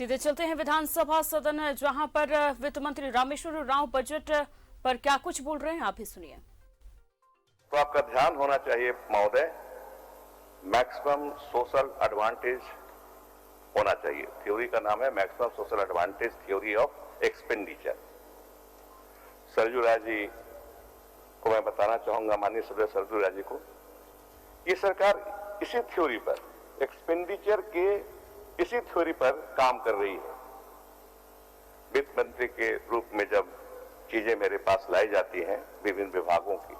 सीधे चलते हैं विधानसभा सदन, जहां पर वित्त मंत्री रामेश्वर उरांव बजट पर क्या कुछ बोल रहे हैं, आप ही सुनिए। तो आपका ध्यान होना चाहिए महोदय, मैक्सिमम सोशल एडवांटेज होना चाहिए। थ्योरी का नाम है maximum social advantage theory of expenditure. Sarju Rai ji को मैं बताना चाहूंगा, माननीय सदस्य सरजू राय जी को, ये सरकार इसी थ्योरी पर, एक्सपेंडिचर के इसी थ्योरी पर काम कर रही है। वित्त मंत्री के रूप में जब चीजें मेरे पास लाई जाती हैं विभिन्न विभागों की,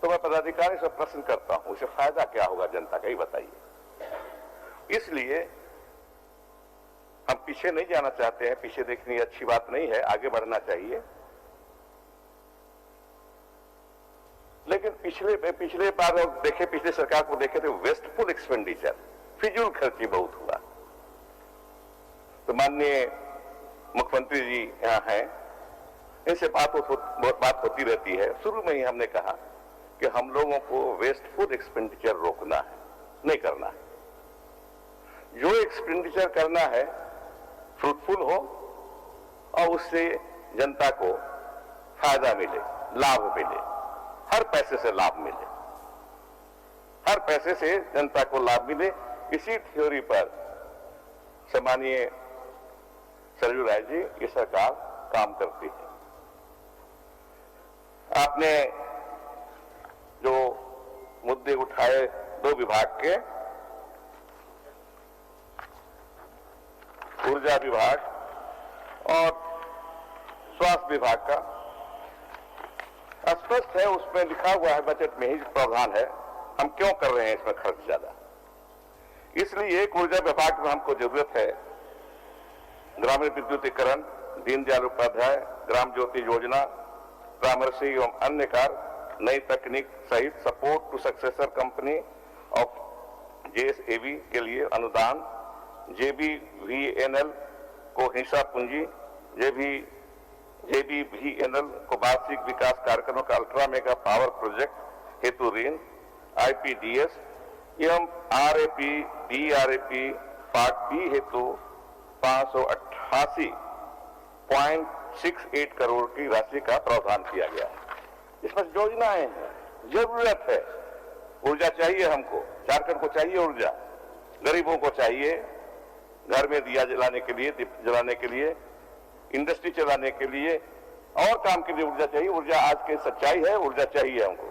तो मैं पदाधिकारी से प्रश्न करता हूं, उसे फायदा क्या होगा जनता का, ही बताइए। इसलिए हम पीछे नहीं जाना चाहते हैं, पीछे देखनी अच्छी बात नहीं है, आगे बढ़ना चाहिए। लेकिन पिछले बार देखे, पिछले सरकार को देखे तो वेस्टफुल एक्सपेंडिचर, फिजूल खर्ची बहुत हुआ। तो माननीय मुख्यमंत्री जी यहां हैं, इनसे बात होती रहती है। शुरू में ही हमने कहा कि हम लोगों को वेस्टफुल एक्सपेंडिचर रोकना है, नहीं करना है। जो एक्सपेंडिचर करना है फ्रूटफुल हो और उससे जनता को फायदा मिले, लाभ मिले, हर पैसे से लाभ मिले, हर पैसे से जनता को लाभ मिले। इसी थ्योरी पर सम्मानीय सरजू राय जी ये सरकार काम करती है। आपने जो मुद्दे उठाए दो विभाग के, ऊर्जा विभाग और स्वास्थ्य विभाग का, स्पष्ट है, उसमें लिखा हुआ है, बजट में ही प्रावधान है, हम क्यों कर रहे हैं इसमें खर्च ज्यादा। इसलिए एक ऊर्जा विभाग में हमको जरूरत है ग्रामीण विद्युतीकरण, दीनदयाल उपाध्याय ग्राम ज्योति योजना, परामर्शी एवं अन्य कार्य, नई तकनीक सहित support to successor company of JSAV के लिए अनुदान, JBVNL को हिस्सा पूंजी, JBVNL को वार्षिक विकास कार्यक्रमों का अल्ट्रा मेगा पावर प्रोजेक्ट हेतु ऋण, IPDS एवं RAP DRAP पार्ट बी हेतु 588.68 करोड़ की राशि का प्रावधान किया गया है। इसमें योजनाएं हैं, जरूरत है, ऊर्जा चाहिए हमको, झारखंड को चाहिए ऊर्जा, गरीबों को चाहिए घर में दिया जलाने के लिए, दीप जलाने के लिए, इंडस्ट्री चलाने के लिए, और काम के लिए ऊर्जा चाहिए। ऊर्जा आज की सच्चाई है, ऊर्जा चाहिए हमको।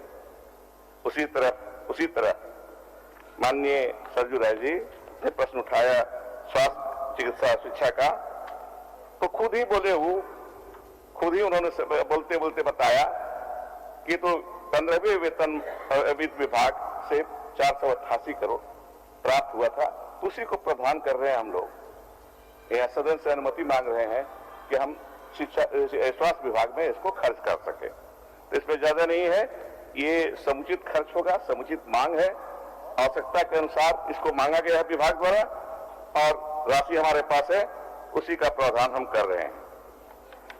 उसी तरह माननीय सरजू राय जी ने प्रश्न उठाया स्वास्थ्य, चिकित्सा, शिक्षा का, तो खुद ही उन्होंने बोलते बोलते बताया कि तो 15वें वेतन वित्त विभाग से 488 करोड़ प्राप्त हुआ था, उसी को प्रदान कर रहे हैं हम लोग। यह सदन से अनुमति मांग रहे हैं कि हम शिक्षा, स्वास्थ्य विभाग में इसको खर्च कर सके। तो इसमें ज्यादा नहीं है, ये समुचित खर्च होगा, समुचित मांग है, आवश्यकता के अनुसार इसको मांगा गया है विभाग द्वारा और राशि हमारे पास है, उसी का प्रावधान हम कर रहे हैं।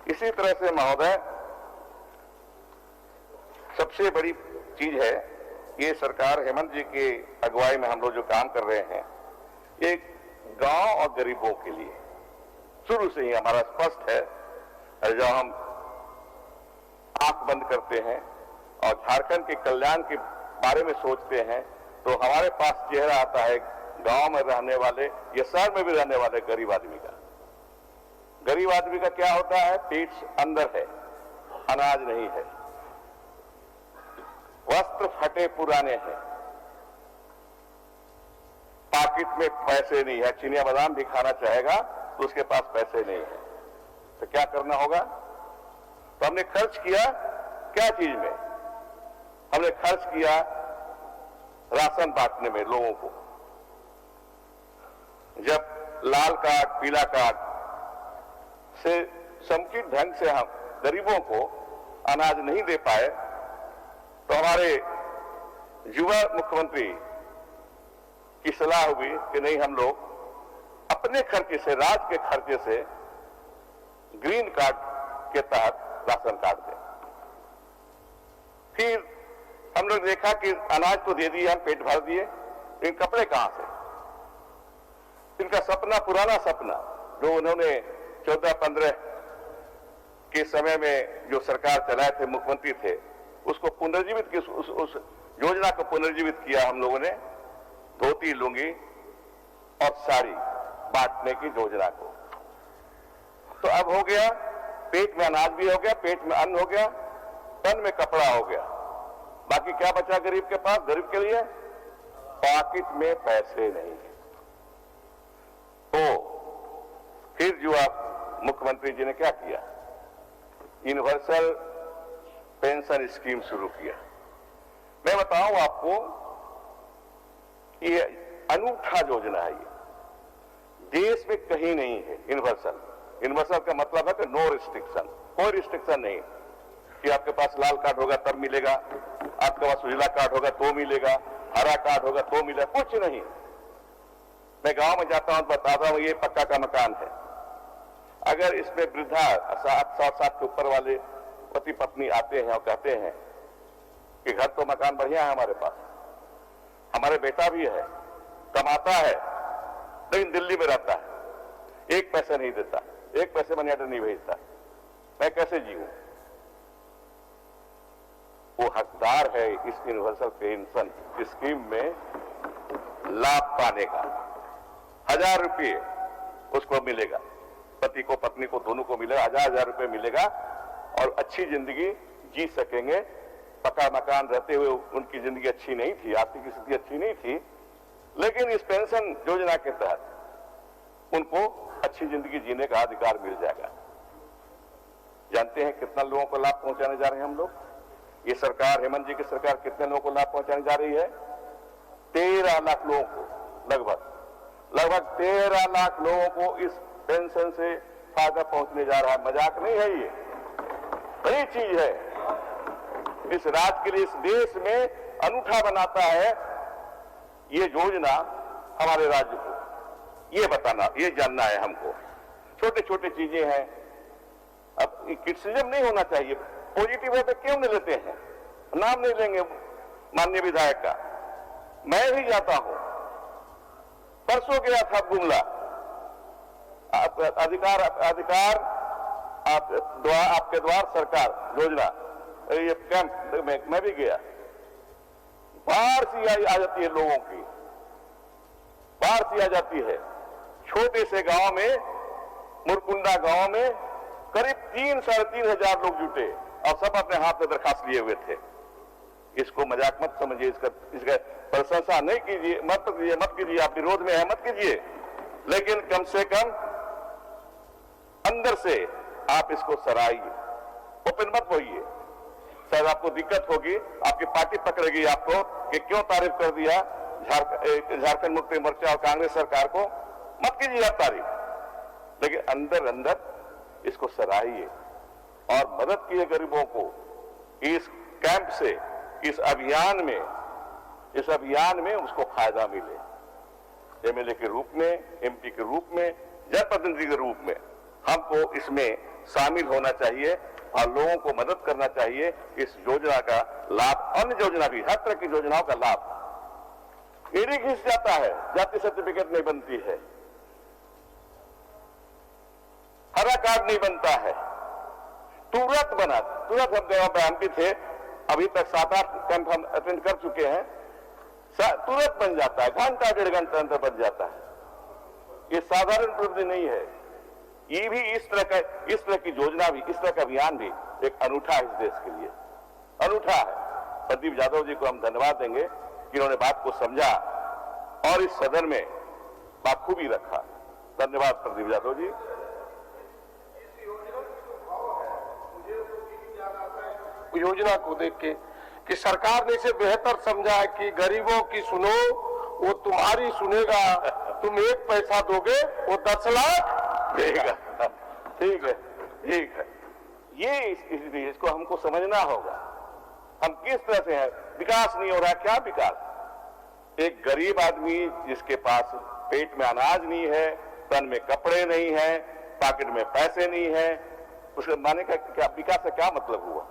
इसी तरह से महोदय, सबसे बड़ी चीज है, ये सरकार हेमंत जी की अगुवाई में हम लोग जो काम कर रहे हैं, एक गांव और गरीबों के लिए शुरू से ही हमारा स्पष्ट है। जब हम आंख बंद करते हैं और झारखंड के कल्याण के बारे में सोचते हैं, तो हमारे पास चेहरा आता है गांव में रहने वाले या शहर में भी रहने वाले गरीब आदमी का। गरीब आदमी का क्या होता है, पेट अंदर है, अनाज नहीं है, वस्त्र फटे पुराने हैं, पॉकेट में पैसे नहीं है, चिनिया बादाम भी खाना चाहेगा तो उसके पास पैसे नहीं है, तो क्या करना होगा। तो हमने खर्च किया क्या चीज में, हमने खर्च किया राशन बांटने में लोगों को। जब लाल कार्ड, पीला कार्ड से समुचित ढंग से हम गरीबों को अनाज नहीं दे पाए, तो हमारे युवा मुख्यमंत्री की सलाह हुई कि नहीं, हम लोग अपने खर्चे से, राज्य के खर्चे से ग्रीन कार्ड के तहत राशन कार्ड दें। फिर हम लोग देखा कि अनाज तो दे दिए, हम पेट भर दिए, लेकिन कपड़े कहां से। इनका सपना, पुराना सपना जो उन्होंने 14-15 के समय में जो सरकार चलाए थे, मुख्यमंत्री थे, उसको पुनर्जीवित किया, उस योजना को पुनर्जीवित किया हम लोगों ने, धोती, लुंगी और साड़ी बांटने की योजना को। तो अब हो गया, पेट में अनाज भी हो गया, पेट में अन्न हो गया, तन में कपड़ा हो गया, बाकी क्या बचा गरीब के पास? गरीब के लिए पॉकेट में पैसे नहीं। तो फिर जो आप मुख्यमंत्री जी ने क्या किया, यूनिवर्सल पेंशन स्कीम शुरू किया। मैं बताऊं आपको, ये अनूठा योजना है, ये देश में कहीं नहीं है। यूनिवर्सल, यूनिवर्सल का मतलब है कि नो रिस्ट्रिक्शन, कोई रिस्ट्रिक्शन नहीं कि आपके पास लाल कार्ड होगा तब मिलेगा, आपके पास उजला कार्ड होगा तो मिलेगा, हरा कार्ड होगा तो मिलेगा, कुछ नहीं। मैं गांव में जाता हूं, बताता हूं ये पक्का का मकान है, अगर इसमें वृद्धा 60 साल के ऊपर वाले पति पत्नी आते हैं और कहते हैं कि घर तो मकान बढ़िया है हमारे पास, हमारे बेटा भी है, कमाता है, लेकिन दिल्ली में रहता है, एक पैसा नहीं देता, एक पैसे मनी ऑर्डर नहीं भेजता, मैं कैसे जीऊं? वो हकदार है इस यूनिवर्सल पेंशन स्कीम में लाभ पाने का। 1000 रुपये उसको मिलेगा, पति को पत्नी को दोनों को मिलेगा, 1000 रुपये मिलेगा और अच्छी जिंदगी जी सकेंगे। पक्का मकान रहते हुए उनकी जिंदगी अच्छी नहीं थी, आर्थिक स्थिति अच्छी नहीं थी, लेकिन इस पेंशन योजना के तहत उनको अच्छी जिंदगी जीने का अधिकार मिल जाएगा। जानते हैं कितना लोगों को लाभ पहुंचाने जा रहे हैं हम लोग? ये सरकार, हेमंत जी की सरकार कितने लोगों को लाभ पहुंचाने जा रही है? 13 लाख लोगों को, लगभग 13 लाख लोगों को इस पेंशन से फायदा पहुंचने जा रहा है। मजाक नहीं है, ये बड़ी चीज है। इस राज्य के लिए, इस देश में अनूठा बनाता है ये योजना हमारे राज्य को। ये बताना, ये जानना है हमको। छोटे छोटे चीजें हैं। अब क्रिटिसिज्म नहीं होना चाहिए, पॉजिटिव है तो क्यों नहीं लेते हैं? नाम नहीं लेंगे माननीय विधायक का, मैं भी जाता हूं, परसों गया था गुमला, अधिकार आपके द्वार सरकार योजना, ये कैंप में मैं भी गया। बाढ़ सी आ जाती है लोगों की, बाढ़ सी आ जाती है। छोटे से गांव में, मुरकुंडा गांव में करीब 3-3.5 हजार लोग जुटे और सब अपने हाथ में दरखास्त लिए हुए थे। इसको मजाक मत समझिए, इसका प्रशंसा नहीं कीजिए, मत कीजिए, आप विरोध में है मत कीजिए, लेकिन कम से कम अंदर से आप इसको सराहिए, ओपन मत होइए। शायद आपको दिक्कत होगी, आपकी पार्टी पकड़ेगी आपको कि क्यों तारीफ कर दिया झारखंड मुक्ति मोर्चा और कांग्रेस सरकार को। मत कीजिए आप तारीफ, लेकिन अंदर अंदर इसको सराहिए और मदद कीजिए गरीबों को। इस कैंप से, इस अभियान में उसको फायदा मिले। एमएलए के रूप में, एमपी के रूप में, जनप्रतिनिधि के रूप में हमको इसमें शामिल होना चाहिए और लोगों को मदद करना चाहिए। इस योजना का लाभ, अन्य योजना भी, हर तरह की योजनाओं का लाभ एड़ी घिस जाता है, जाति सर्टिफिकेट नहीं बनती है, हरा कार्ड नहीं बनता है, तुरंत हम हम भी थे, अभी तक 7-8 कैंप हम अटेंड कर चुके हैं, तुरंत बन जाता है, घंटा 1.5 घंटे अंदर बन जाता है। ये साधारण उपलब्धि नहीं है। ये भी इस तरह की योजना भी, इस तरह का अभियान भी एक अनूठा है इस देश के लिए, अनूठा है। प्रदीप यादव जी को हम धन्यवाद देंगे कि उन्होंने बात को समझा और इस सदन में बाखूबी रखा। धन्यवाद प्रदीप यादव जी। योजना को देख के कि सरकार ने इसे बेहतर समझा है कि गरीबों की सुनो, वो तुम्हारी सुनेगा, तुम 1 पैसा दोगे वो 10 लाख देगा। ठीक है। ये इसको हमको समझना होगा, हम किस तरह से हैं। विकास नहीं हो रहा, क्या विकास? एक गरीब आदमी जिसके पास पेट में अनाज नहीं है, तन में कपड़े नहीं है, पॉकेट में पैसे नहीं है, उसके माने का क्या विकास से क्या मतलब हुआ?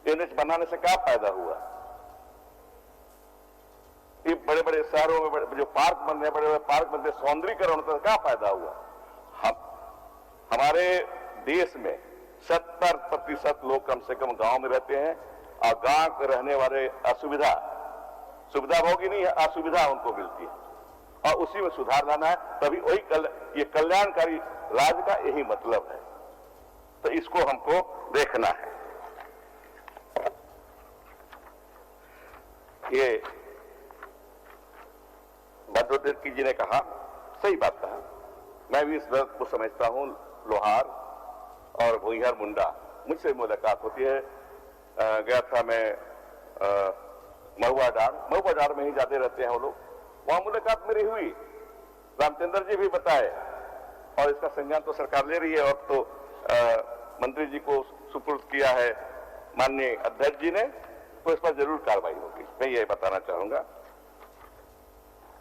एनएच बनाने से क्या फायदा हुआ? ये बड़े बड़े शहरों में जो पार्क बन रहे, बड़े बड़े पार्क बनते, सौंदर्यीकरण का क्या फायदा हुआ? हमारे देश में 70% लोग कम से कम गांव में रहते हैं और गांव में रहने वाले सुविधा भोगी नहीं है, असुविधा उनको मिलती है और उसी में सुधार लाना है। तभी ये कल्याणकारी राज्य का यही मतलब है। तो इसको हमको देखना है। ये भद्रोदय जी ने कहा, सही बात कहा। मैं भी इस बात को समझता हूं। लोहार और भुइहार मुंडा मुझसे मुलाकात होती है। गया था मैं महुआ डार में ही जाते रहते हैं वो लोग। वहां मुलाकात मेरी हुई, रामचंद्र जी भी बताए और इसका संज्ञान तो सरकार ले रही है। और तो मंत्री जी को सुपुर्द किया है माननीय अध्यक्ष जी ने, तो इस पर जरूर कार्रवाई होगी। मैं ये बताना चाहूंगा।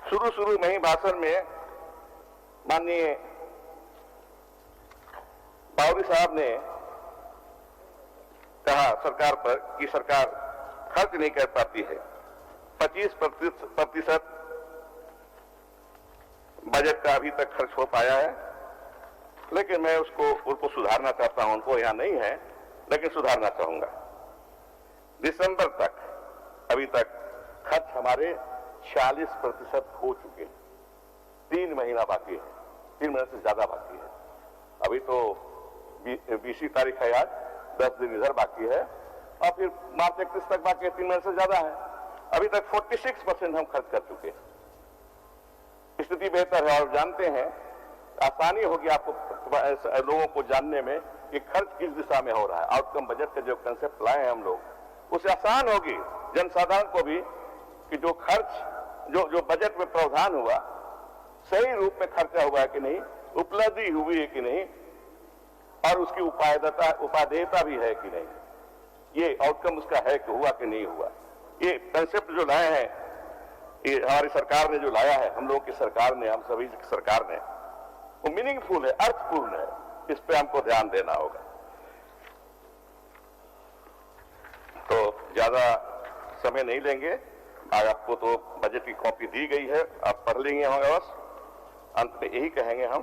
शुरू में ही भाषण में माननीय बावरी साहब ने कहा सरकार पर कि सरकार खर्च नहीं कर पाती है। 25% बजट का अभी तक खर्च हो पाया है, लेकिन मैं उनको सुधारना चाहता हूं। उनको यहां नहीं है, लेकिन सुधारना चाहूंगा। दिसंबर तक अभी तक खर्च हमारे 46% हो चुके हैं। 3 महीना बाकी है, 3 महीने से ज्यादा बाकी है। अभी तो 20 तारीख है आज, 10 दिन इधर बाकी है और फिर मार्च 31 तक बाकी है। 3 महीने से ज्यादा है। अभी तक 46% हम खर्च कर चुके हैं। स्थिति बेहतर है और जानते हैं, आसानी होगी आपको लोगों को जानने में कि खर्च किस दिशा में हो रहा है। आउटकम बजट का जो कंसेप्ट लाए हैं हम लोग, उससे आसान होगी जनसाधारण को भी कि जो खर्च जो बजट में प्रावधान हुआ सही रूप में खर्चा हुआ है कि नहीं, उपलब्धि हुई है कि नहीं और उसकी उपादेयता भी है कि नहीं, ये आउटकम उसका है कि हुआ कि नहीं हुआ। ये कंसेप्ट जो लाए हैं, ये हमारी सरकार ने जो लाया है, हम लोगों की सरकार ने, हम सभी की सरकार ने, वो मीनिंगफुल है, अर्थपूर्ण है। इस पे हमको ध्यान देना होगा। तो ज्यादा समय नहीं लेंगे। आज आपको तो बजट की कॉपी दी गई है, आप पढ़ लेंगे होंगे। बस अंत में यही कहेंगे हम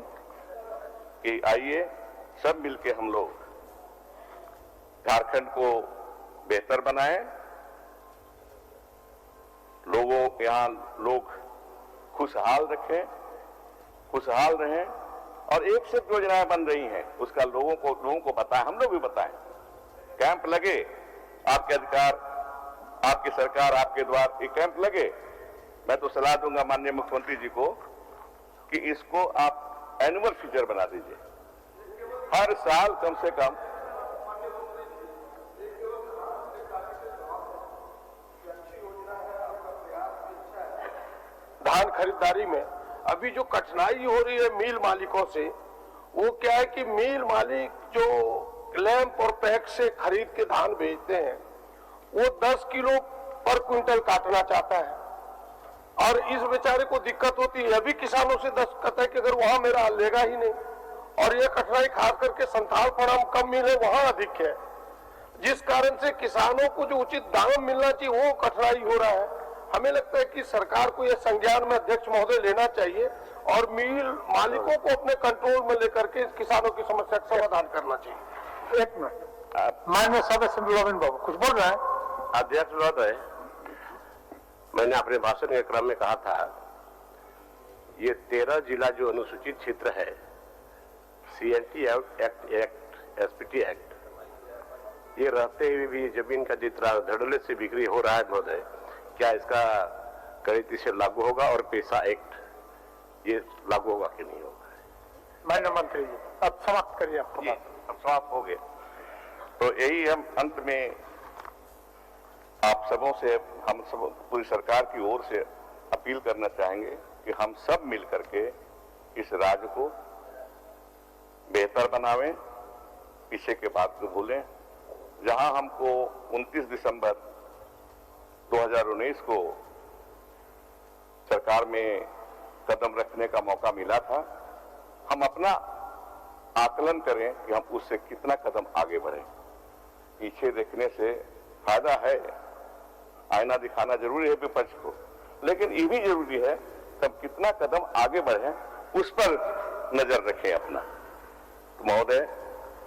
कि आइए सब मिलके हम लोग झारखंड को बेहतर बनाएं। यहां लोग खुशहाल रखें, खुशहाल रहें और एक से योजनाएं बन रही हैं, उसका लोगों को बताएं, हम लोग भी बताएं। कैंप लगे, आपके अधिकार, आपकी सरकार, आपके द्वार, ये कैंप लगे। मैं तो सलाह दूंगा माननीय मुख्यमंत्री जी को कि इसको आप एनुअल फीचर बना दीजिए। हर साल कम से कम धान खरीदारी में अभी जो कठिनाई हो रही है मिल मालिकों से, वो क्या है कि मिल मालिक जो क्लैंप और पैक से खरीद के धान बेचते हैं, वो 10 किलो पर क्विंटल काटना चाहता है और इस बेचारे को दिक्कत होती है। अभी किसानों से दस्तखत है कि अगर वहां मेरा लेगा ही नहीं, और ये कठिनाई खास करके संथाल पड़ाव कम मिले वहां अधिक है, जिस कारण से किसानों को जो उचित दाम मिलना चाहिए वो कठिनाई हो रहा है। हमें लगता है कि सरकार को यह संज्ञान में अध्यक्ष महोदय लेना चाहिए और मिल मालिकों को अपने कंट्रोल में लेकर के किसानों की समस्या का समाधान करना चाहिए। एक मिनट, माननीय सदस्य गोविंद बाबू कुछ बोल रहे हैं। अध्यक्ष महोदय, मैंने अपने भाषण के क्रम में कहा था, ये 13 जिला जो अनुसूचित क्षेत्र है, CNT एक्ट, SPT एक्ट, ये रहते हुए भी जमीन का जितना धड़ल्ले से बिक्री हो रहा है महोदय, क्या इसका कड़ाई से लागू होगा और पैसा एक्ट ये लागू होगा कि नहीं होगा? माननीय मंत्री जी अब समाप्त करिए आपको। अब समाप्त हो गए। तो यही हम अंत में आप सबों से, हम सब पूरी सरकार की ओर से अपील करना चाहेंगे कि हम सब मिल करके इस राज्य को बेहतर बनावें, पीछे के बात को भूलें। जहां हमको 29 दिसंबर 2019 को सरकार में कदम रखने का मौका मिला था, हम अपना आकलन करें कि हम उससे कितना कदम आगे बढ़े। पीछे देखने से फायदा है, आईना दिखाना जरूरी है विपक्ष को, लेकिन ये भी जरूरी है कि हम कितना कदम आगे बढ़े उस पर नजर रखें अपना। तो महोदय,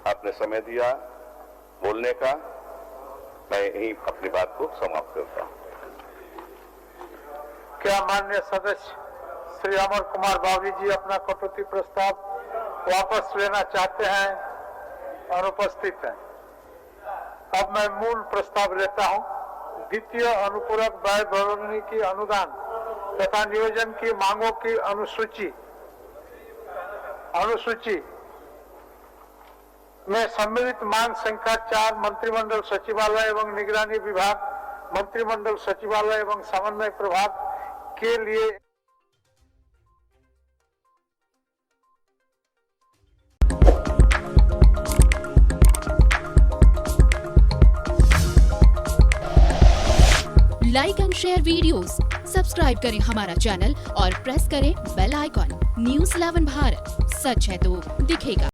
आपने समय दिया बोलने का, मैं यही अपनी बात को समाप्त करता हूं। क्या माननीय सदस्य श्री अमर कुमार बावरी जी अपना कटौती प्रस्ताव वापस लेना चाहते हैं? अनुपस्थित हैं। अब मैं मूल प्रस्ताव लेता हूं। द्वितीय अनुपूरक व्यय भरने की अनुदान तथा नियोजन की मांगों की अनुसूची में सम्मिलित मांग संख्या 4 मंत्रिमंडल सचिवालय एवं निगरानी विभाग, मंत्रिमंडल सचिवालय एवं समन्वय प्रभाग के लिए like and share videos, subscribe करें हमारा चैनल और प्रेस करें बेल आइकॉन। न्यूज़ 11 भारत, सच है तो दिखेगा।